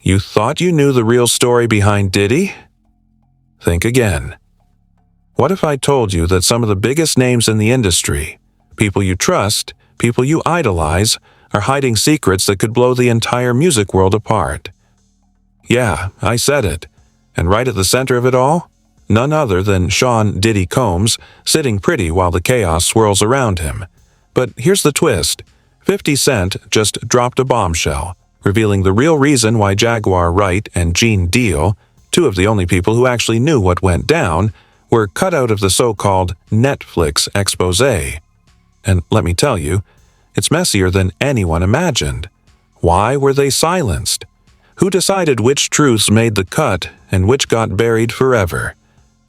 You thought you knew the real story behind Diddy? Think again. What if I told you that some of the biggest names in the industry, people you trust, people you idolize, are hiding secrets that could blow the entire music world apart? Yeah, I said it. And right at the center of it all? None other than Sean Diddy Combs, sitting pretty while the chaos swirls around him. But here's the twist. 50 Cent just dropped a bombshell, revealing the real reason why Jaguar Wright and Gene Deal, two of the only people who actually knew what went down, were cut out of the so-called Netflix exposé. And let me tell you, it's messier than anyone imagined. Why were they silenced? Who decided which truths made the cut and which got buried forever?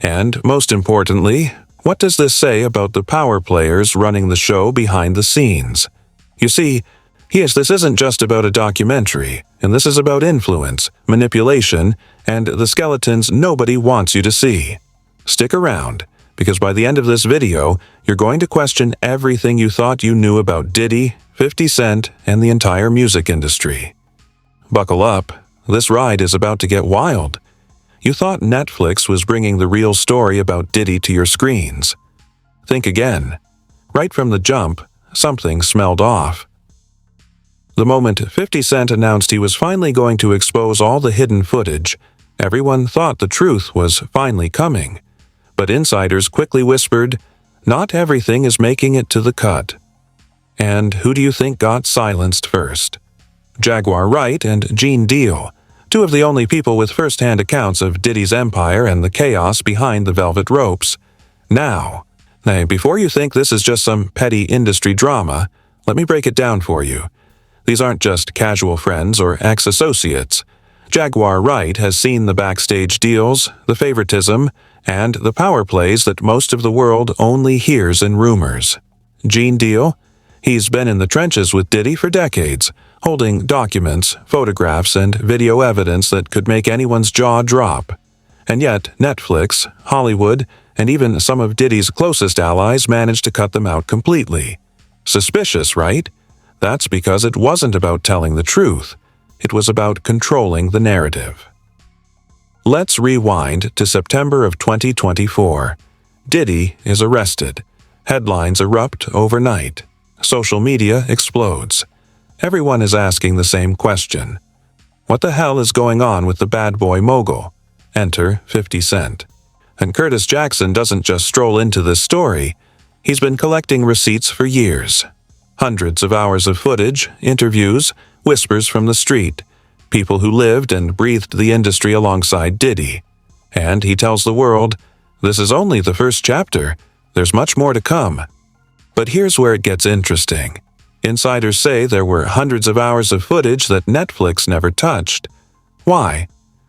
And, most importantly, what does this say about the power players running the show behind the scenes? You see, yes, this isn't just about a documentary, and this is about influence, manipulation, and the skeletons nobody wants you to see. Stick around, because by the end of this video, you're going to question everything you thought you knew about Diddy, 50 Cent, and the entire music industry. Buckle up, this ride is about to get wild. You thought Netflix was bringing the real story about Diddy to your screens. Think again. Right from the jump, something smelled off. The moment 50 Cent announced he was finally going to expose all the hidden footage, everyone thought the truth was finally coming. But insiders quickly whispered, not everything is making it to the cut. And who do you think got silenced first? Jaguar Wright and Gene Deal, two of the only people with first-hand accounts of Diddy's empire and the chaos behind the velvet ropes. Now, before you think this is just some petty industry drama, let me break it down for you. These aren't just casual friends or ex-associates. Jaguar Wright has seen the backstage deals, the favoritism, and the power plays that most of the world only hears in rumors. Gene Deal? He's been in the trenches with Diddy for decades, holding documents, photographs, and video evidence that could make anyone's jaw drop. And yet, Netflix, Hollywood, and even some of Diddy's closest allies managed to cut them out completely. Suspicious, right? That's because it wasn't about telling the truth. It was about controlling the narrative. Let's rewind to September of 2024. Diddy is arrested. Headlines erupt overnight. Social media explodes. Everyone is asking the same question. What the hell is going on with the bad boy mogul? Enter 50 Cent. And Curtis Jackson doesn't just stroll into this story. He's been collecting receipts for years. Hundreds of hours of footage, interviews, whispers from the street, people who lived and breathed the industry alongside Diddy. And he tells the world, this is only the first chapter. There's much more to come. But here's where it gets interesting. Insiders say there were hundreds of hours of footage that Netflix never touched. Why?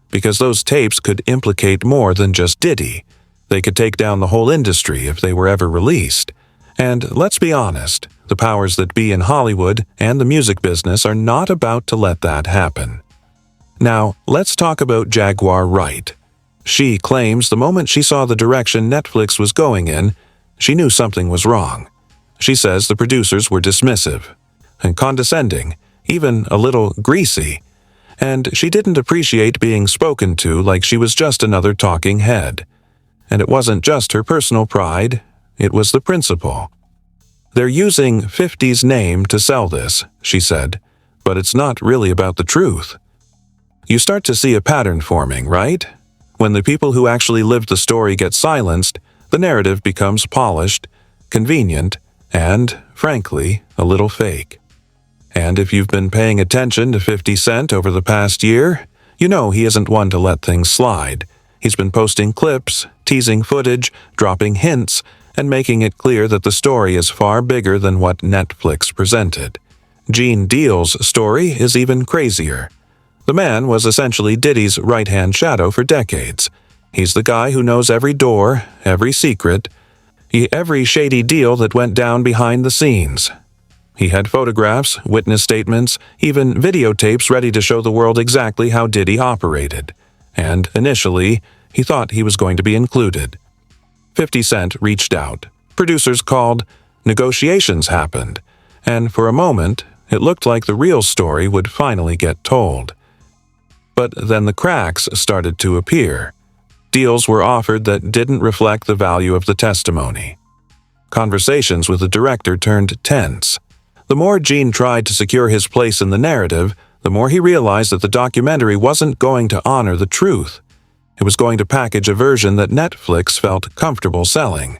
Because those tapes could implicate more than just Diddy. They could take down the whole industry if they were ever released. And let's be honest, the powers that be in Hollywood and the music business are not about to let that happen. Now, let's talk about Jaguar Wright. She claims the moment she saw the direction Netflix was going in, she knew something was wrong. She says the producers were dismissive and condescending, even a little greasy, and she didn't appreciate being spoken to like she was just another talking head. And it wasn't just her personal pride, it was the principle. They're using 50's name to sell this, she said, but it's not really about the truth. You start to see a pattern forming, right? When the people who actually lived the story get silenced, the narrative becomes polished, convenient, and, frankly, a little fake. And if you've been paying attention to 50 Cent over the past year, you know he isn't one to let things slide. He's been posting clips, teasing footage, dropping hints, and making it clear that the story is far bigger than what Netflix presented. Gene Deal's story is even crazier. The man was essentially Diddy's right-hand shadow for decades. He's the guy who knows every door, every secret, every shady deal that went down behind the scenes. He had photographs, witness statements, even videotapes ready to show the world exactly how Diddy operated. And initially, he thought he was going to be included. 50 Cent reached out. Producers called. Negotiations happened. And for a moment, it looked like the real story would finally get told. But then the cracks started to appear. Deals were offered that didn't reflect the value of the testimony. Conversations with the director turned tense. The more Gene tried to secure his place in the narrative, the more he realized that the documentary wasn't going to honor the truth. It was going to package a version that Netflix felt comfortable selling.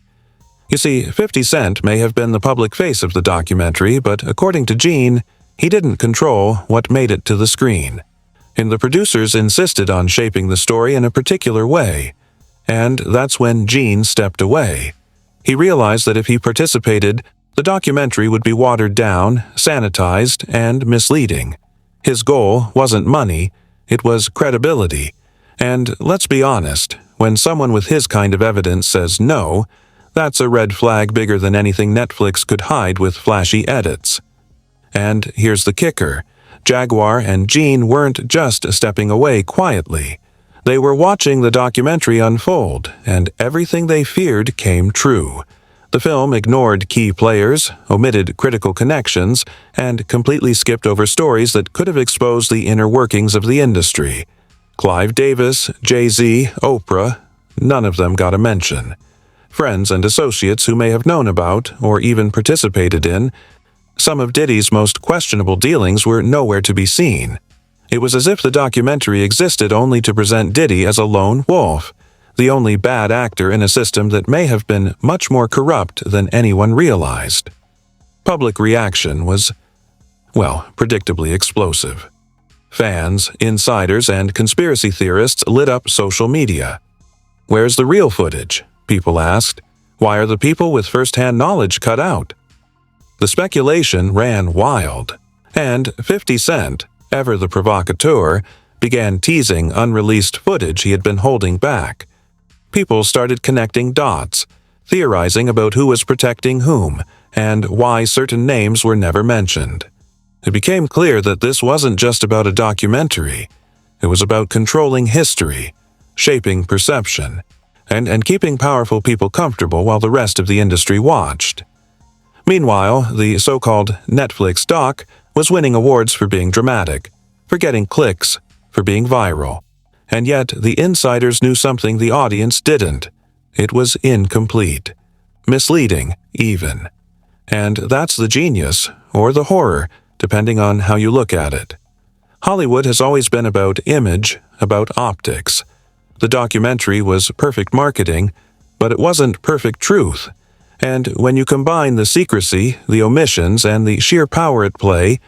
You see, 50 Cent may have been the public face of the documentary, but according to Gene, he didn't control what made it to the screen. And the producers insisted on shaping the story in a particular way. And that's when Gene stepped away. He realized that if he participated, the documentary would be watered down, sanitized, and misleading. His goal wasn't money, it was credibility. And let's be honest, when someone with his kind of evidence says no, that's a red flag bigger than anything Netflix could hide with flashy edits. And here's the kicker. Jaguar and Gene weren't just stepping away quietly. They were watching the documentary unfold, and everything they feared came true. The film ignored key players, omitted critical connections, and completely skipped over stories that could have exposed the inner workings of the industry. Clive Davis, Jay-Z, Oprah, none of them got a mention. Friends and associates who may have known about, or even participated in, some of Diddy's most questionable dealings were nowhere to be seen. It was as if the documentary existed only to present Diddy as a lone wolf, the only bad actor in a system that may have been much more corrupt than anyone realized. Public reaction was, well, predictably explosive. Fans, insiders, and conspiracy theorists lit up social media. Where's the real footage? People asked. Why are the people with first-hand knowledge cut out? The speculation ran wild, and 50 Cent, ever the provocateur, began teasing unreleased footage he had been holding back. People started connecting dots, theorizing about who was protecting whom, and why certain names were never mentioned. It became clear that this wasn't just about a documentary. It was about controlling history, shaping perception, and keeping powerful people comfortable while the rest of the industry watched. Meanwhile, the so-called Netflix doc was winning awards for being dramatic, for getting clicks, for being viral. And yet, the insiders knew something the audience didn't. It was incomplete. Misleading, even. And that's the genius, or the horror, depending on how you look at it. Hollywood has always been about image, about optics. The documentary was perfect marketing, but it wasn't perfect truth. And when you combine the secrecy, the omissions, and the sheer power at play,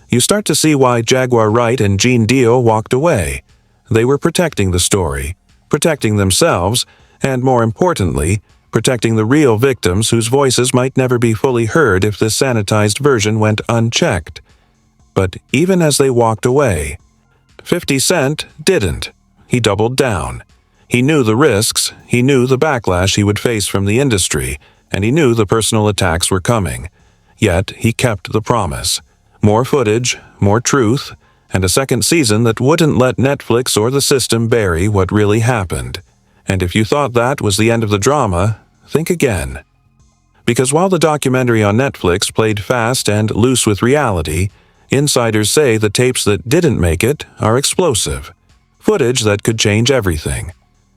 you start to see why Jaguar Wright and Gene Deal walked away. They were protecting the story, protecting themselves, and more importantly, protecting the real victims whose voices might never be fully heard if this sanitized version went unchecked. But even as they walked away, 50 Cent didn't. He doubled down. He knew the risks, he knew the backlash he would face from the industry, and he knew the personal attacks were coming. Yet he kept the promise. More footage, more truth, and a second season that wouldn't let Netflix or the system bury what really happened. And if you thought that was the end of the drama, think again. Because while the documentary on Netflix played fast and loose with reality, insiders say the tapes that didn't make it are explosive. Footage that could change everything.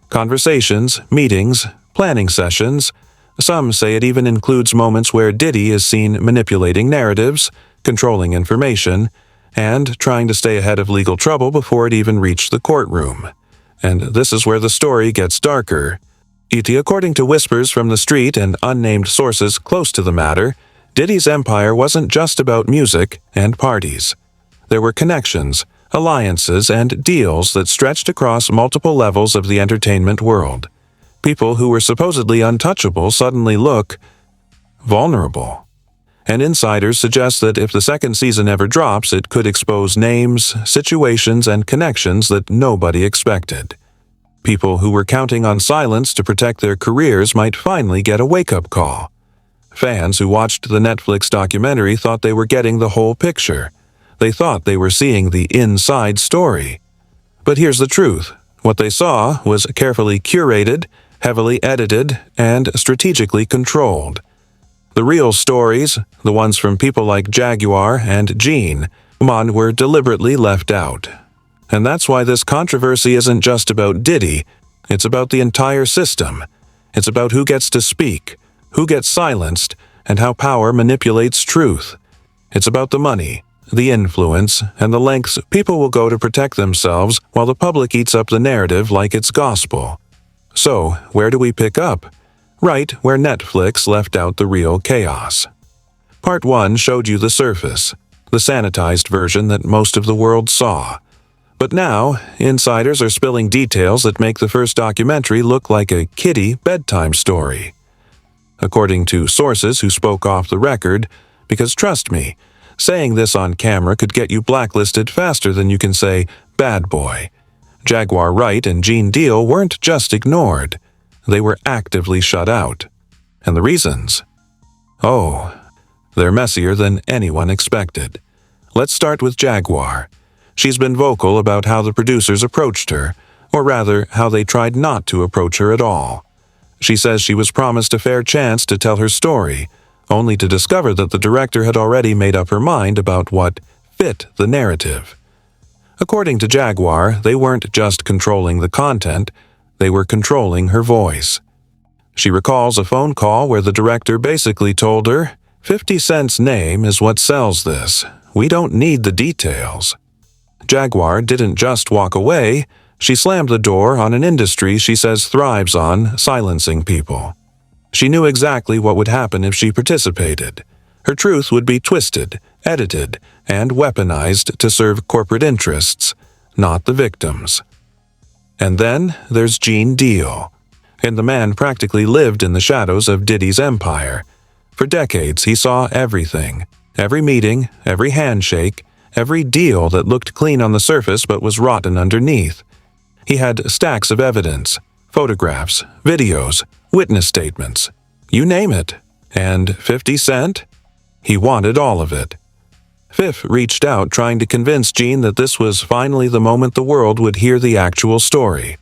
Conversations, meetings, planning sessions. Some say it even includes moments where Diddy is seen manipulating narratives, controlling information, and trying to stay ahead of legal trouble before it even reached the courtroom. And this is where the story gets darker. According to whispers from the street and unnamed sources close to the matter, Diddy's empire wasn't just about music and parties. There were connections, alliances, and deals that stretched across multiple levels of the entertainment world. People who were supposedly untouchable suddenly look vulnerable. And insiders suggest that if the second season ever drops, it could expose names, situations, and connections that nobody expected. People who were counting on silence to protect their careers might finally get a wake-up call. Fans who watched the Netflix documentary thought they were getting the whole picture. They thought they were seeing the inside story. But here's the truth. What they saw was carefully curated, heavily edited, and strategically controlled. The real stories, the ones from people like Jaguar and Gene, were deliberately left out. And that's why this controversy isn't just about Diddy, it's about the entire system. It's about who gets to speak, who gets silenced, and how power manipulates truth. It's about the money, the influence, and the lengths people will go to protect themselves while the public eats up the narrative like it's gospel. So, where do we pick up? Right where Netflix left out the real chaos. Part 1 showed you the surface, the sanitized version that most of the world saw. But now, insiders are spilling details that make the first documentary look like a kiddie bedtime story. According to sources who spoke off the record, because trust me, saying this on camera could get you blacklisted faster than you can say, bad boy. Jaguar Wright and Gene Deal weren't just ignored. They were actively shut out. And the reasons? Oh, they're messier than anyone expected. Let's start with Jaguar. She's been vocal about how the producers approached her, or rather, how they tried not to approach her at all. She says she was promised a fair chance to tell her story, only to discover that the director had already made up her mind about what fit the narrative. According to Jaguar, they weren't just controlling the content, they were controlling her voice. She recalls a phone call where the director basically told her, 50 Cent's name is what sells this. We don't need the details. Jaguar didn't just walk away, she slammed the door on an industry she says thrives on silencing people. She knew exactly what would happen if she participated. Her truth would be twisted, edited, and weaponized to serve corporate interests, not the victims. And then there's Gene Deal. And the man practically lived in the shadows of Diddy's empire. For decades, he saw everything. Every meeting, every handshake, every deal that looked clean on the surface but was rotten underneath. He had stacks of evidence, photographs, videos, witness statements, you name it. And 50 Cent? He wanted all of it. Fifth reached out trying to convince Gene that this was finally the moment the world would hear the actual story.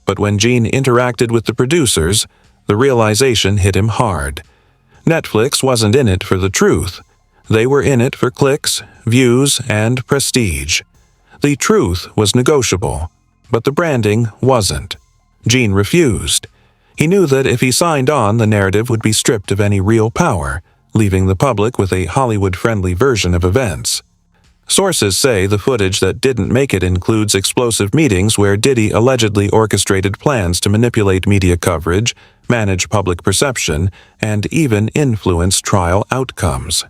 But when Gene interacted with the producers, the realization hit him hard. Netflix wasn't in it for the truth. They were in it for clicks, views, and prestige. The truth was negotiable, but the branding wasn't. Gene refused. He knew that if he signed on, the narrative would be stripped of any real power, leaving the public with a Hollywood-friendly version of events. Sources say the footage that didn't make it includes explosive meetings where Diddy allegedly orchestrated plans to manipulate media coverage, manage public perception, and even influence trial outcomes.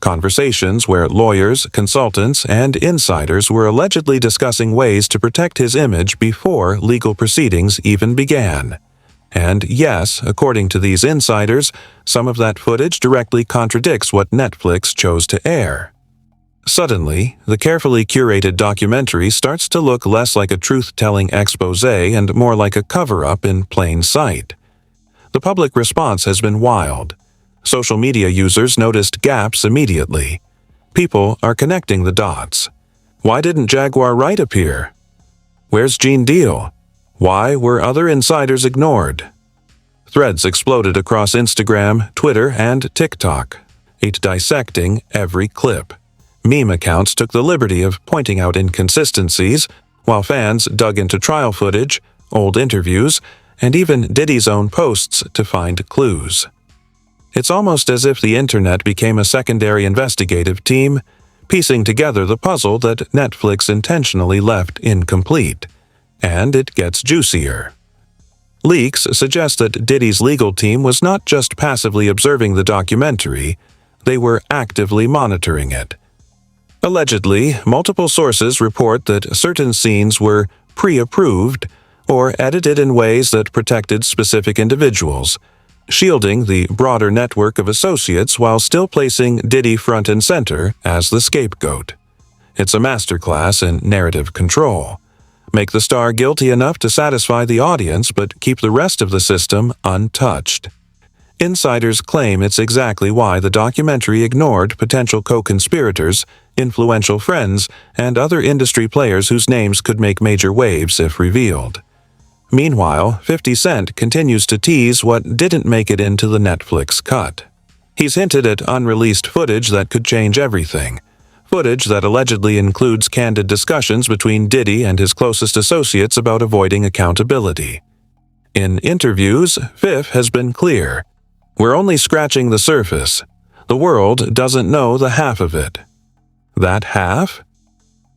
Conversations where lawyers, consultants, and insiders were allegedly discussing ways to protect his image before legal proceedings even began. And yes, according to these insiders, some of that footage directly contradicts what Netflix chose to air. Suddenly, the carefully curated documentary starts to look less like a truth-telling exposé and more like a cover-up in plain sight. The public response has been wild. Social media users noticed gaps immediately. People are connecting the dots. Why didn't Jaguar Wright appear? Where's Gene Deal? Why were other insiders ignored? Threads exploded across Instagram, Twitter, and TikTok, dissecting every clip. Meme accounts took the liberty of pointing out inconsistencies, while fans dug into trial footage, old interviews, and even Diddy's own posts to find clues. It's almost as if the internet became a secondary investigative team, piecing together the puzzle that Netflix intentionally left incomplete. And it gets juicier. Leaks suggest that Diddy's legal team was not just passively observing the documentary, they were actively monitoring it. Allegedly, multiple sources report that certain scenes were pre-approved or edited in ways that protected specific individuals, shielding the broader network of associates while still placing Diddy front and center as the scapegoat. It's a masterclass in narrative control. Make the star guilty enough to satisfy the audience but keep the rest of the system untouched. Insiders claim it's exactly why the documentary ignored potential co-conspirators, influential friends, and other industry players whose names could make major waves if revealed. Meanwhile, 50 Cent continues to tease what didn't make it into the Netflix cut. He's hinted at unreleased footage that could change everything. footage that allegedly includes candid discussions between Diddy and his closest associates about avoiding accountability. In interviews, Fifth has been clear. We're only scratching the surface. The world doesn't know the half of it. That half?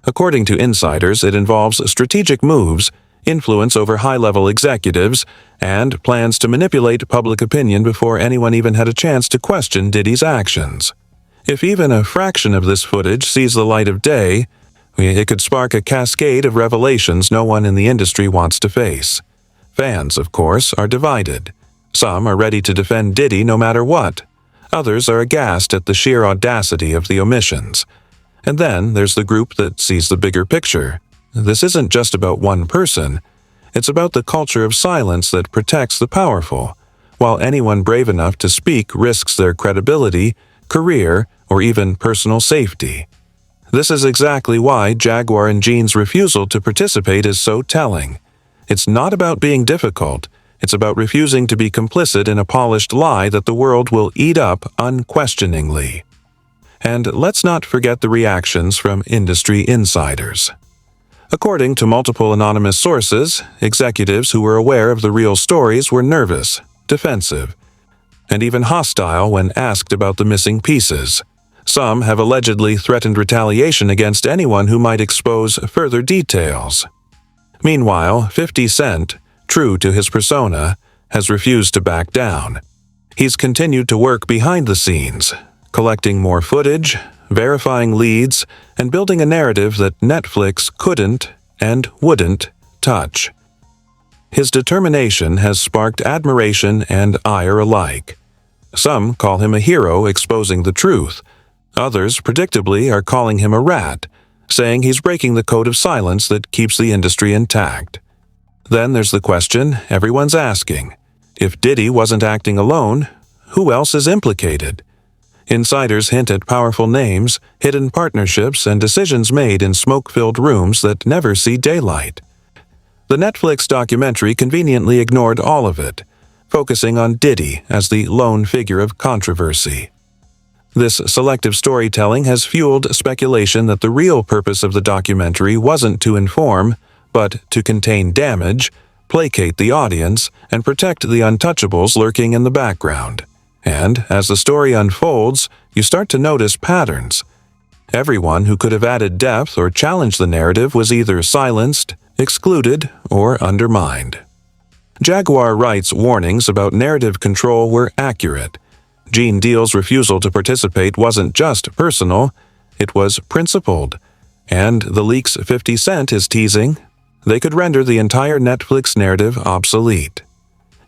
According to insiders, it involves strategic moves, influence over high-level executives, and plans to manipulate public opinion before anyone even had a chance to question Diddy's actions. If even a fraction of this footage sees the light of day, it could spark a cascade of revelations no one in the industry wants to face. Fans, of course, are divided. Some are ready to defend Diddy no matter what. Others are aghast at the sheer audacity of the omissions. And then there's the group that sees the bigger picture. This isn't just about one person. It's about the culture of silence that protects the powerful, while anyone brave enough to speak risks their credibility, career, or even personal safety. This is exactly why Jaguar and Jean's refusal to participate is so telling. It's not about being difficult. It's about refusing to be complicit in a polished lie that the world will eat up unquestioningly. And let's not forget the reactions from industry insiders. According to multiple anonymous sources, executives who were aware of the real stories were nervous, defensive, and even hostile when asked about the missing pieces. Some have allegedly threatened retaliation against anyone who might expose further details. Meanwhile, 50 Cent, true to his persona, has refused to back down. He's continued to work behind the scenes, collecting more footage, verifying leads, and building a narrative that Netflix couldn't and wouldn't touch. His determination has sparked admiration and ire alike. Some call him a hero exposing the truth. Others, predictably, are calling him a rat, saying he's breaking the code of silence that keeps the industry intact. Then there's the question everyone's asking. If Diddy wasn't acting alone, who else is implicated? Insiders hint at powerful names, hidden partnerships, and decisions made in smoke-filled rooms that never see daylight. The Netflix documentary conveniently ignored all of it, focusing on Diddy as the lone figure of controversy. This selective storytelling has fueled speculation that the real purpose of the documentary wasn't to inform, but to contain damage, placate the audience, and protect the untouchables lurking in the background. And as the story unfolds, you start to notice patterns. Everyone who could have added depth or challenged the narrative was either silenced, excluded, or undermined. Jaguar Wright's warnings about narrative control were accurate. Gene Deal's refusal to participate wasn't just personal, it was principled. And the leaks 50 Cent is teasing, they could render the entire Netflix narrative obsolete.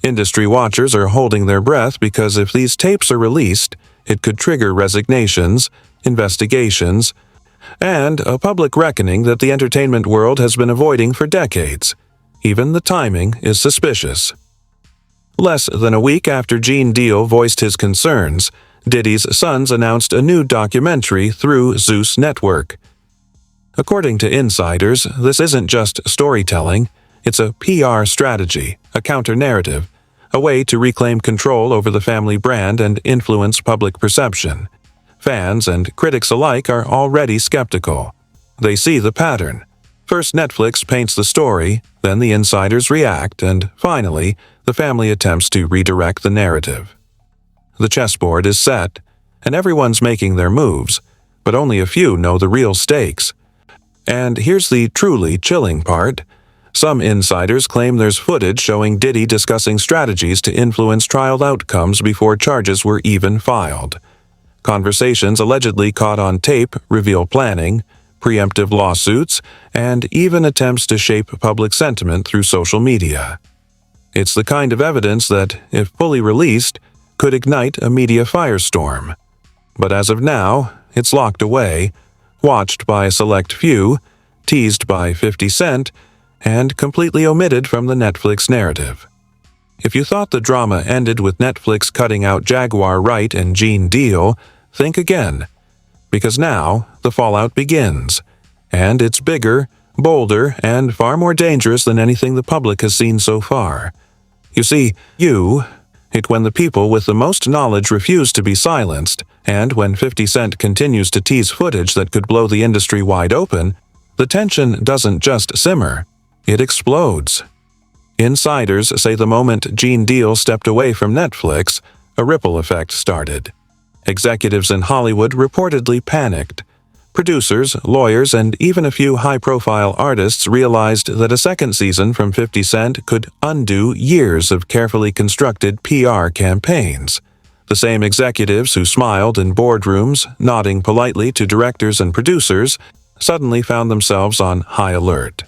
Industry watchers are holding their breath because if these tapes are released, it could trigger resignations, investigations, and a public reckoning that the entertainment world has been avoiding for decades. Even the timing is suspicious. Less than a week after Gene Deal voiced his concerns, Diddy's sons announced a new documentary through Zeus Network. According to insiders, this isn't just storytelling, it's a PR strategy, a counter-narrative, a way to reclaim control over the family brand and influence public perception. Fans and critics alike are already skeptical. They see the pattern. First Netflix paints the story, then the insiders react, and finally, the family attempts to redirect the narrative. The chessboard is set, and everyone's making their moves, but only a few know the real stakes. And here's the truly chilling part. Some insiders claim there's footage showing Diddy discussing strategies to influence trial outcomes before charges were even filed. Conversations allegedly caught on tape reveal planning, preemptive lawsuits, and even attempts to shape public sentiment through social media. It's the kind of evidence that, if fully released, could ignite a media firestorm. But as of now, it's locked away, watched by a select few, teased by 50 Cent, and completely omitted from the Netflix narrative. If you thought the drama ended with Netflix cutting out Jaguar Wright and Gene Deal, think again. Because now, the fallout begins. And it's bigger, bolder, and far more dangerous than anything the public has seen so far. You see, when the people with the most knowledge refuse to be silenced, And when 50 Cent continues to tease footage that could blow the industry wide open, the tension doesn't just simmer, it explodes. Insiders say the moment Gene Deal stepped away from Netflix, a ripple effect started. Executives in Hollywood reportedly panicked. Producers, lawyers, and even a few high-profile artists realized that a second season from 50 Cent could undo years of carefully constructed PR campaigns. The same executives who smiled in boardrooms, nodding politely to directors and producers, suddenly found themselves on high alert.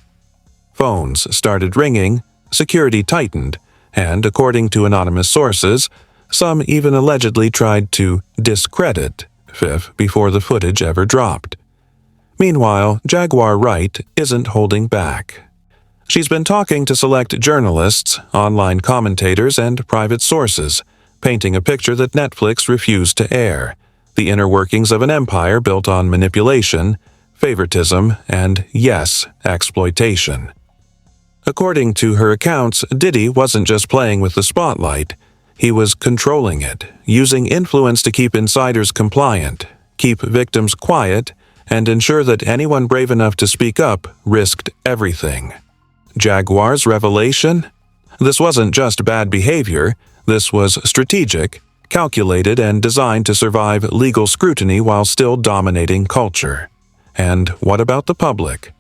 Phones started ringing, security tightened, and, according to anonymous sources, some even allegedly tried to discredit Fifth before the footage ever dropped. Meanwhile, Jaguar Wright isn't holding back. She's been talking to select journalists, online commentators, and private sources, painting a picture that Netflix refused to air, the inner workings of an empire built on manipulation, favoritism, and, yes, exploitation. According to her accounts, Diddy wasn't just playing with the spotlight, he was controlling it, using influence to keep insiders compliant, keep victims quiet, and ensure that anyone brave enough to speak up risked everything. Jaguar's revelation? This wasn't just bad behavior, this was strategic, calculated, and designed to survive legal scrutiny while still dominating culture. And what about the public?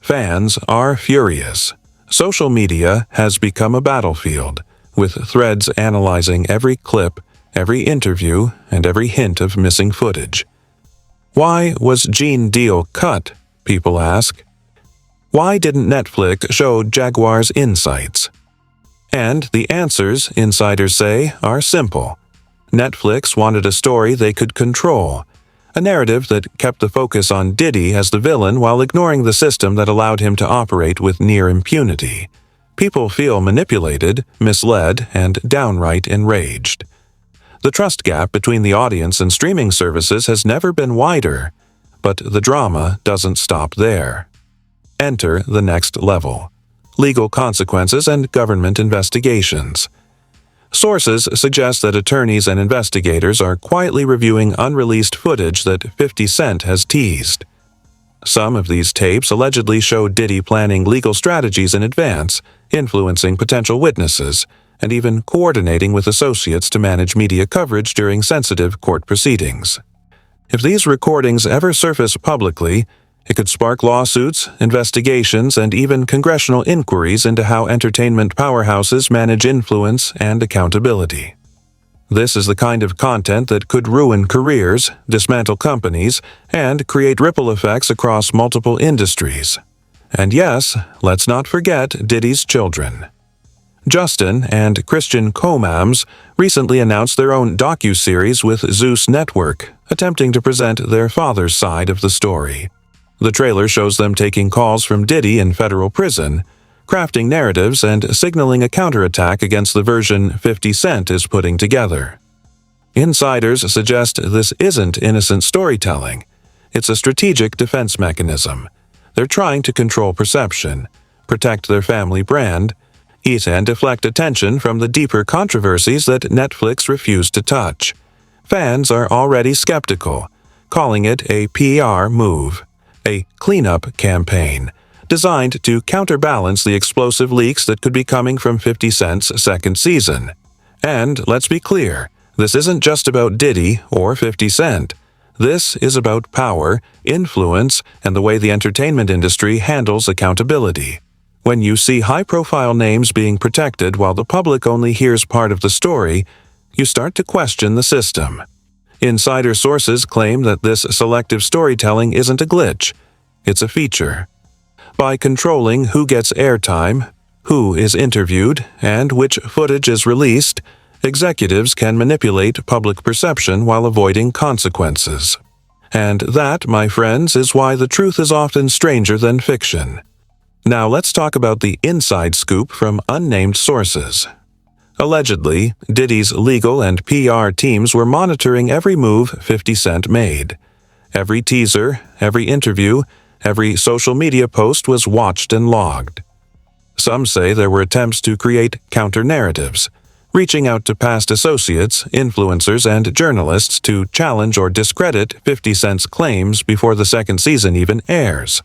Fans are furious. Social media has become a battlefield, with threads analyzing every clip, every interview, and every hint of missing footage. Why was Gene Deal cut, people ask? Why didn't Netflix show Jaguar's insights? And the answers, insiders say, are simple. Netflix wanted a story they could control, a narrative that kept the focus on Diddy as the villain while ignoring the system that allowed him to operate with near impunity. People feel manipulated, misled, and downright enraged. The trust gap between the audience and streaming services has never been wider, but the drama doesn't stop there. Enter the next level: legal consequences and government investigations. Sources suggest that attorneys and investigators are quietly reviewing unreleased footage that 50 Cent has teased. Some of these tapes allegedly show Diddy planning legal strategies in advance, influencing potential witnesses, and even coordinating with associates to manage media coverage during sensitive court proceedings. If these recordings ever surface publicly, it could spark lawsuits, investigations, and even congressional inquiries into how entertainment powerhouses manage influence and accountability. This is the kind of content that could ruin careers, dismantle companies, and create ripple effects across multiple industries. And yes, let's not forget Diddy's children. Justin and Christian Comams recently announced their own docuseries with Zeus Network, attempting to present their father's side of the story. The trailer shows them taking calls from Diddy in federal prison, crafting narratives and signaling a counterattack against the version 50 Cent is putting together. Insiders suggest this isn't innocent storytelling. It's a strategic defense mechanism. They're trying to control perception, protect their family brand, and deflect attention from the deeper controversies that Netflix refused to touch. Fans are already skeptical, calling it a PR move, a cleanup campaign, designed to counterbalance the explosive leaks that could be coming from 50 Cent's second season. And let's be clear, this isn't just about Diddy or 50 Cent. This is about power, influence, and the way the entertainment industry handles accountability. When you see high-profile names being protected while the public only hears part of the story, you start to question the system. Insider sources claim that this selective storytelling isn't a glitch, it's a feature. By controlling who gets airtime, who is interviewed, and which footage is released, executives can manipulate public perception while avoiding consequences. And that, my friends, is why the truth is often stranger than fiction. Now let's talk about the inside scoop from unnamed sources. Allegedly, Diddy's legal and PR teams were monitoring every move 50 Cent made. Every teaser, every interview, every social media post was watched and logged. Some say there were attempts to create counter-narratives, reaching out to past associates, influencers, and journalists to challenge or discredit 50 Cent's claims before the second season even airs.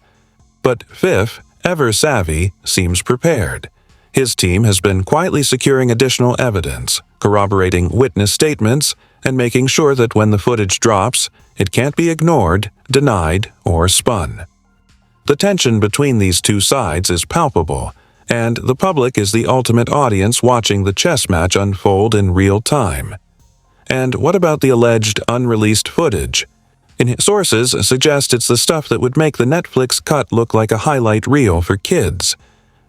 But Fifth, ever savvy, seems prepared. His team has been quietly securing additional evidence, corroborating witness statements, and making sure that when the footage drops, it can't be ignored, denied, or spun. The tension between these two sides is palpable, and the public is the ultimate audience watching the chess match unfold in real time. And what about the alleged unreleased footage? Sources suggest it's the stuff that would make the Netflix cut look like a highlight reel for kids.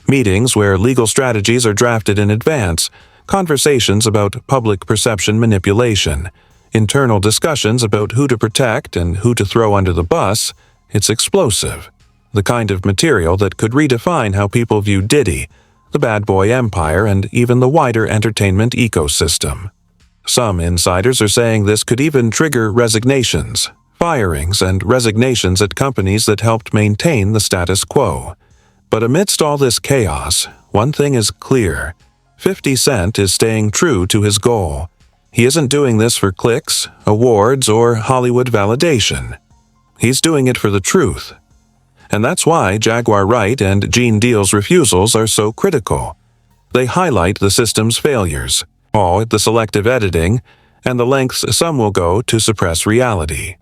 Meetings where legal strategies are drafted in advance, conversations about public perception manipulation, internal discussions about who to protect and who to throw under the bus. It's explosive. The kind of material that could redefine how people view Diddy, the bad boy empire, and even the wider entertainment ecosystem. Some insiders are saying this could even trigger resignations, firings, and resignations at companies that helped maintain the status quo. But amidst all this chaos, one thing is clear. 50 Cent is staying true to his goal. He isn't doing this for clicks, awards, or Hollywood validation. He's doing it for the truth. And that's why Jaguar Wright and Gene Deal's refusals are so critical. They highlight the system's failures, all the selective editing, and the lengths some will go to suppress reality.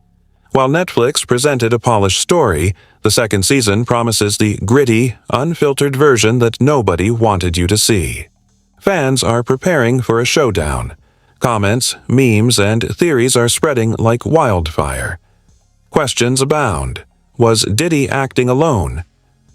While Netflix presented a polished story, the second season promises the gritty, unfiltered version that nobody wanted you to see. Fans are preparing for a showdown. Comments, memes, and theories are spreading like wildfire. Questions abound. Was Diddy acting alone?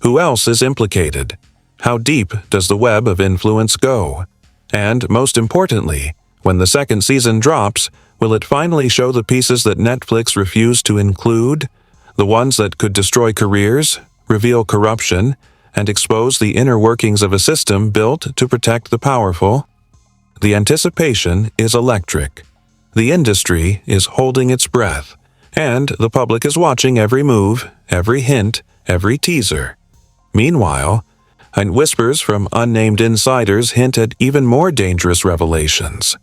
Who else is implicated? How deep does the web of influence go? And most importantly, when the second season drops, will it finally show the pieces that Netflix refused to include? The ones that could destroy careers, reveal corruption, and expose the inner workings of a system built to protect the powerful? The anticipation is electric. The industry is holding its breath, and the public is watching every move, every hint, every teaser. Meanwhile, whispers from unnamed insiders hint at even more dangerous revelations.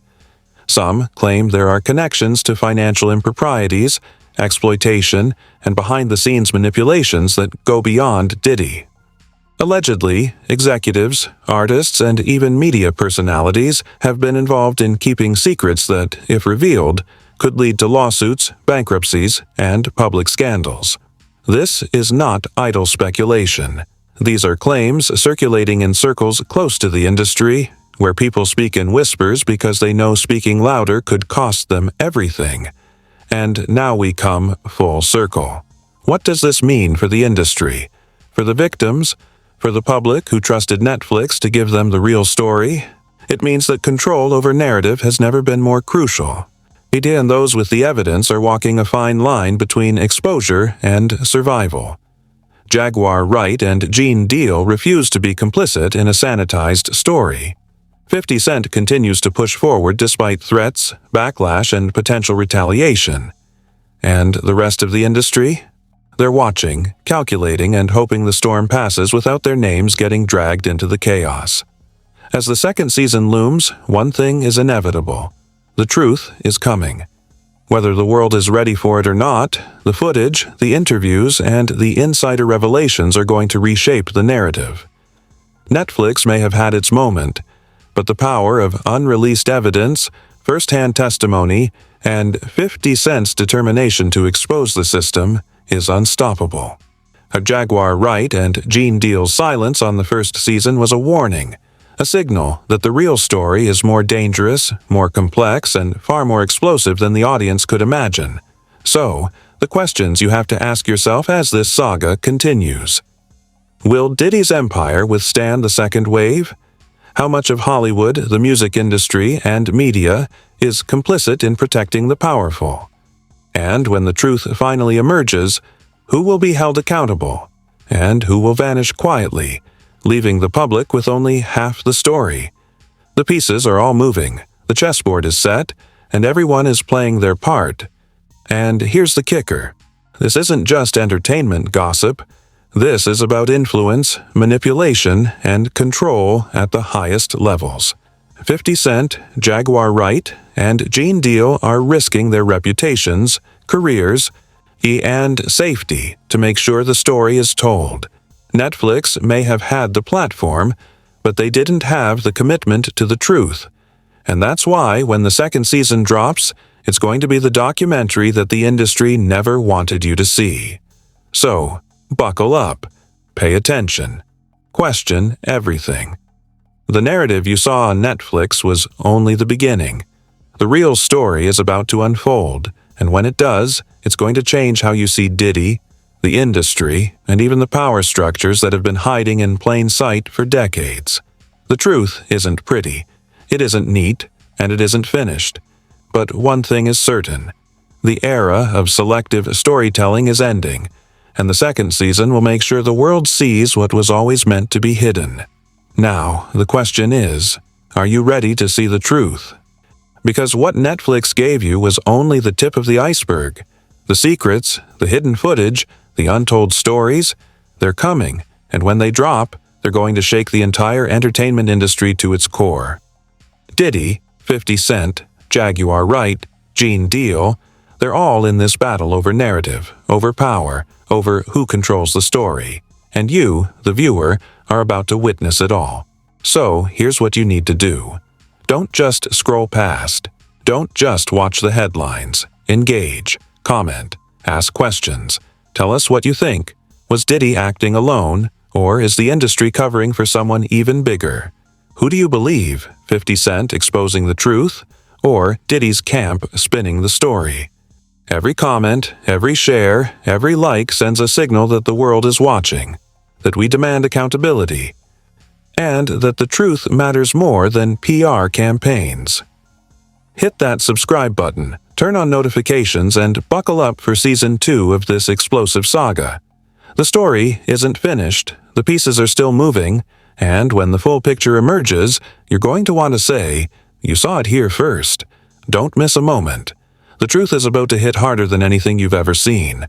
Some claim there are connections to financial improprieties, exploitation, and behind-the-scenes manipulations that go beyond Diddy. Allegedly, executives, artists, and even media personalities have been involved in keeping secrets that, if revealed, could lead to lawsuits, bankruptcies, and public scandals. This is not idle speculation. These are claims circulating in circles close to the industry, where people speak in whispers because they know speaking louder could cost them everything. And now we come full circle. What does this mean for the industry? For the victims? For the public who trusted Netflix to give them the real story? It means that control over narrative has never been more crucial. Media and those with the evidence are walking a fine line between exposure and survival. Jaguar Wright and Gene Deal refuse to be complicit in a sanitized story. 50 Cent continues to push forward despite threats, backlash, and potential retaliation. And the rest of the industry? They're watching, calculating, and hoping the storm passes without their names getting dragged into the chaos. As the second season looms, one thing is inevitable. The truth is coming. Whether the world is ready for it or not, the footage, the interviews, and the insider revelations are going to reshape the narrative. Netflix may have had its moment, but the power of unreleased evidence, first-hand testimony, and 50 Cent's determination to expose the system is unstoppable. A Jaguar Wright and Gene Deal's silence on the first season was a warning, a signal that the real story is more dangerous, more complex, and far more explosive than the audience could imagine. So, the questions you have to ask yourself as this saga continues. Will Diddy's empire withstand the second wave? How much of Hollywood, the music industry, and media is complicit in protecting the powerful? And when the truth finally emerges, who will be held accountable? And who will vanish quietly, leaving the public with only half the story? The pieces are all moving, the chessboard is set, and everyone is playing their part. And here's the kicker. This isn't just entertainment gossip. This is about influence, manipulation, and control at the highest levels. 50 Cent, Jaguar Wright, and Gene Deal are risking their reputations, careers, and safety to make sure the story is told. Netflix may have had the platform, but they didn't have the commitment to the truth. And that's why, when the second season drops, it's going to be the documentary that the industry never wanted you to see. So, buckle up, pay attention, question everything. The narrative you saw on Netflix was only the beginning. The real story is about to unfold, and when it does, it's going to change how you see Diddy, the industry, and even the power structures that have been hiding in plain sight for decades. The truth isn't pretty, it isn't neat, and it isn't finished. But one thing is certain. The era of selective storytelling is ending, and the second season will make sure the world sees what was always meant to be hidden. Now, the question is, are you ready to see the truth? Because what Netflix gave you was only the tip of the iceberg. The secrets, the hidden footage, the untold stories, they're coming, and when they drop, they're going to shake the entire entertainment industry to its core. Diddy, 50 Cent, Jaguar Wright, Gene Deal, they're all in this battle over narrative, over power, over who controls the story. And you, the viewer, are about to witness it all. So, here's what you need to do. Don't just scroll past. Don't just watch the headlines. Engage, comment, ask questions. Tell us what you think. Was Diddy acting alone, or is the industry covering for someone even bigger? Who do you believe, 50 Cent exposing the truth, or Diddy's camp spinning the story? Every comment, every share, every like sends a signal that the world is watching, that we demand accountability, and that the truth matters more than PR campaigns. Hit that subscribe button, turn on notifications, and buckle up for Season 2 of this explosive saga. The story isn't finished, the pieces are still moving, and when the full picture emerges, you're going to want to say, "You saw it here first." Don't miss a moment. The truth is about to hit harder than anything you've ever seen,